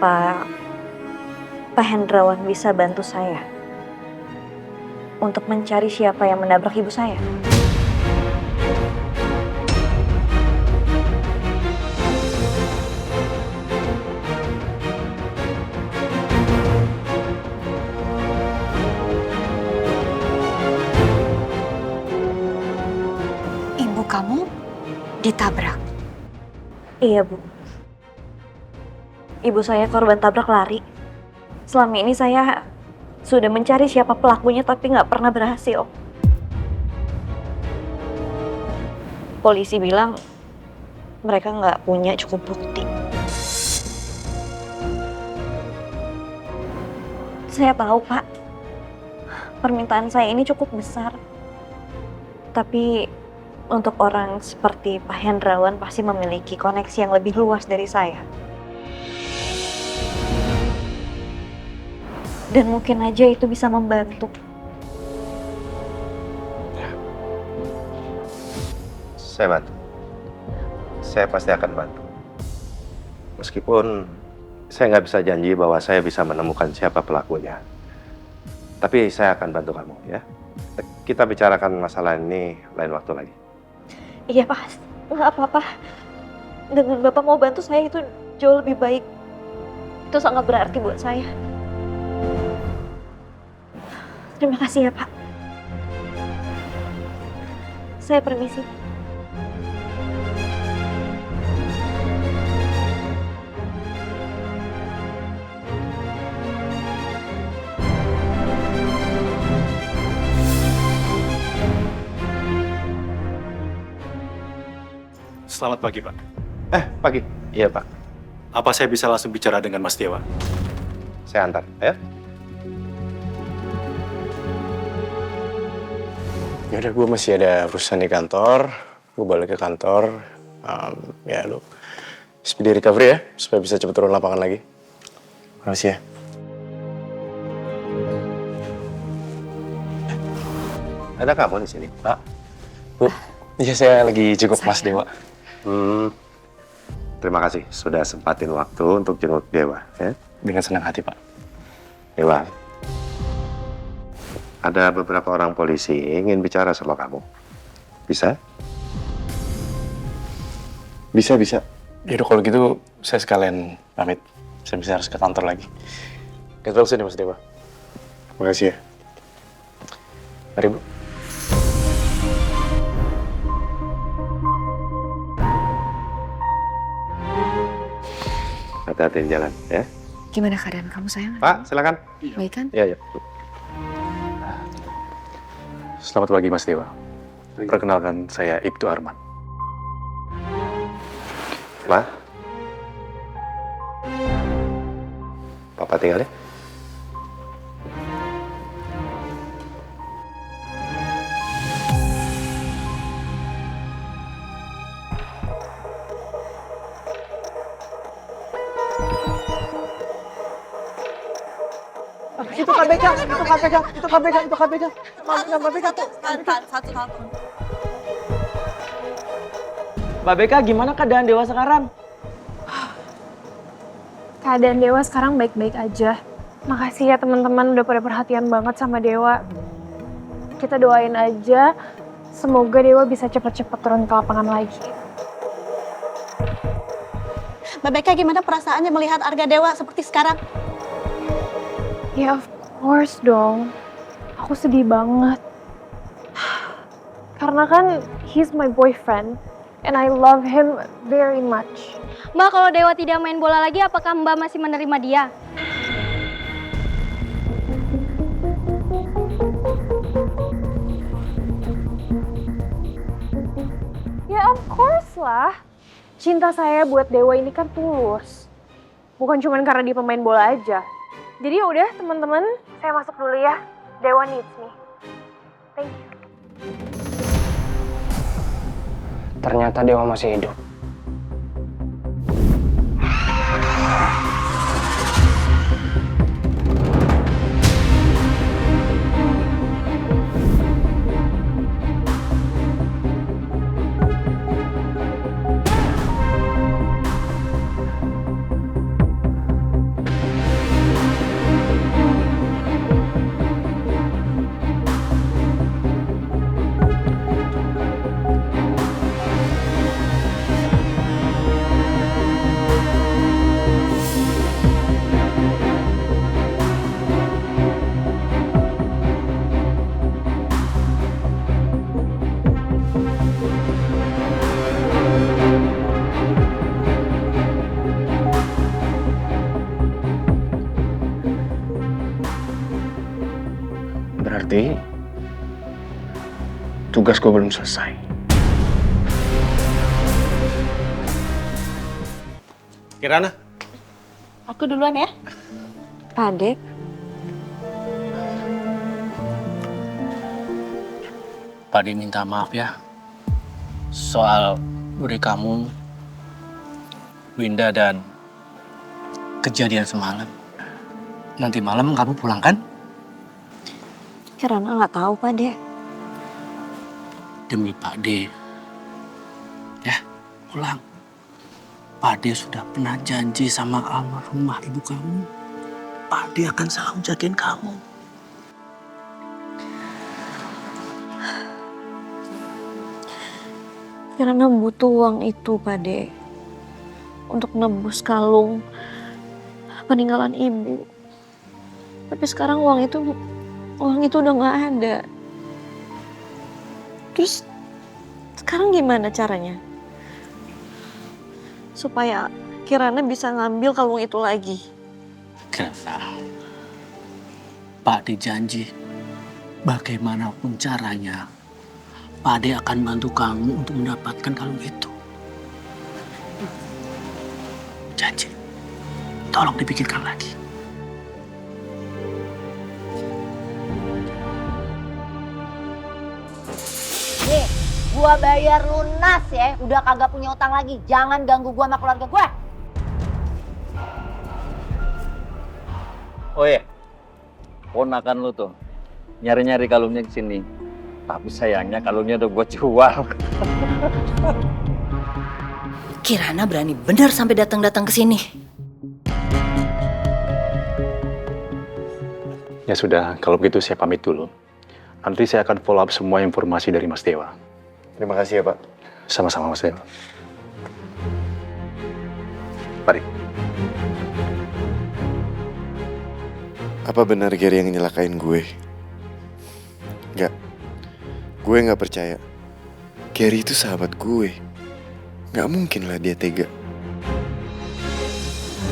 Apa Pak Hendrawan bisa bantu saya untuk mencari siapa yang menabrak ibu saya? Ibu kamu ditabrak? Iya, Bu. Ibu saya korban tabrak lari. Selama ini saya sudah mencari siapa pelakunya tapi nggak pernah berhasil. Polisi bilang mereka nggak punya cukup bukti. Saya tahu, Pak. Permintaan saya ini cukup besar. Tapi untuk orang seperti Pak Hendrawan pasti memiliki koneksi yang lebih luas dari saya. Dan mungkin aja itu bisa membantu. Saya bantu. Saya pasti akan bantu. Meskipun saya nggak bisa janji bahwa saya bisa menemukan siapa pelakunya. Tapi saya akan bantu kamu, ya. Kita bicarakan masalah ini lain waktu lagi. Iya, Pak. Nggak apa-apa. Dengan Bapak mau bantu saya itu jauh lebih baik. Itu sangat berarti buat saya. Terima kasih ya, Pak. Saya permisi. Selamat pagi, Pak. Pagi. Iya, Pak. Apa saya bisa langsung bicara dengan Mas Dewa? Saya antar, ya. Yaudah, gue masih ada urusan di kantor. Gue balik ke kantor. Ya, lu speedy recovery ya, supaya bisa cepet turun lapangan lagi. Makasih ya. Ada kamu di sini, Pak? Bu, iya saya lagi jenguk Mas Dewa. Terima kasih sudah sempatin waktu untuk jenguk Dewa, ya. Dengan senang hati, Pak. Dewa, ada beberapa orang polisi ingin bicara sama kamu. Bisa? Bisa. Yaudah kalau gitu saya sekalian pamit. Saya bisa harus ke kantor lagi. Get well soon ya, Mas Dewa. Makasih ya. Mari, Bu. Hati-hati di jalan, ya. Gimana keadaan kamu, sayang? Pak, silakan. Baik kan? Iya. Selamat pagi, Mas Dewa. Perkenalkan, saya Ibtu Arman. Ma. Papa tinggal ya. Itu KPK. Mbak Beka, gimana keadaan Dewa sekarang? Keadaan Dewa sekarang baik-baik aja. Makasih ya teman-teman udah pada perhatian banget sama Dewa. Kita doain aja, semoga Dewa bisa cepet-cepet turun ke lapangan lagi. Mbak Beka, gimana perasaannya melihat Arga Dewa seperti sekarang? Ya of course dong. Aku sedih banget. Karena kan he's my boyfriend. And I love him very much. Mbak, kalau Dewa tidak main bola lagi, apakah Mbak masih menerima dia? Ya of course lah. Cinta saya buat Dewa ini kan tulus. Bukan cuma karena dia pemain bola aja. Jadi ya udah teman-teman, saya masuk dulu ya. Dewa needs me. Thank you. Ternyata Dewa masih hidup. berarti tugas gue belum selesai. Kirana? Aku duluan ya. Pak Dek, Pak Ade minta maaf ya soal bude kamu, Winda, dan kejadian semalam. Nanti malam kamu pulang kan? Kirana nggak tahu Pak Dek. Demi Pak Ade. Ya, pulang. Pak Ade sudah pernah janji sama almarhumah ibu kamu. Pak Ade akan selalu jagain kamu. Kirana butuh uang itu Pak Dek. Untuk nebus kalung peninggalan ibu. Tapi sekarang uang itu udah nggak ada. Terus sekarang gimana caranya? Supaya Kirana bisa ngambil kalung itu lagi. Kirana, Pak Ade janji bagaimanapun caranya, Pak Ade akan bantu kamu untuk mendapatkan kalung itu. Janji. Tolong dipikirkan lagi. Nih, gua bayar lunas ya. Udah kagak punya utang lagi. Jangan ganggu gua sama keluarga gua. Oh iya, ponakan lu tuh nyari-nyari kalungnya ke sini. Tapi sayangnya kalungnya udah gua jual. Kirana berani bener sampai datang-datang ke sini. Ya sudah, kalau begitu saya pamit dulu. Nanti saya akan follow up semua informasi dari Mas Dewa. Terima kasih ya Pak. Sama-sama Mas Dewa. Mari. Apa benar Gary yang nyelakain gue? Enggak. Gue nggak percaya. Gary itu sahabat gue. Nggak mungkin lah dia tega.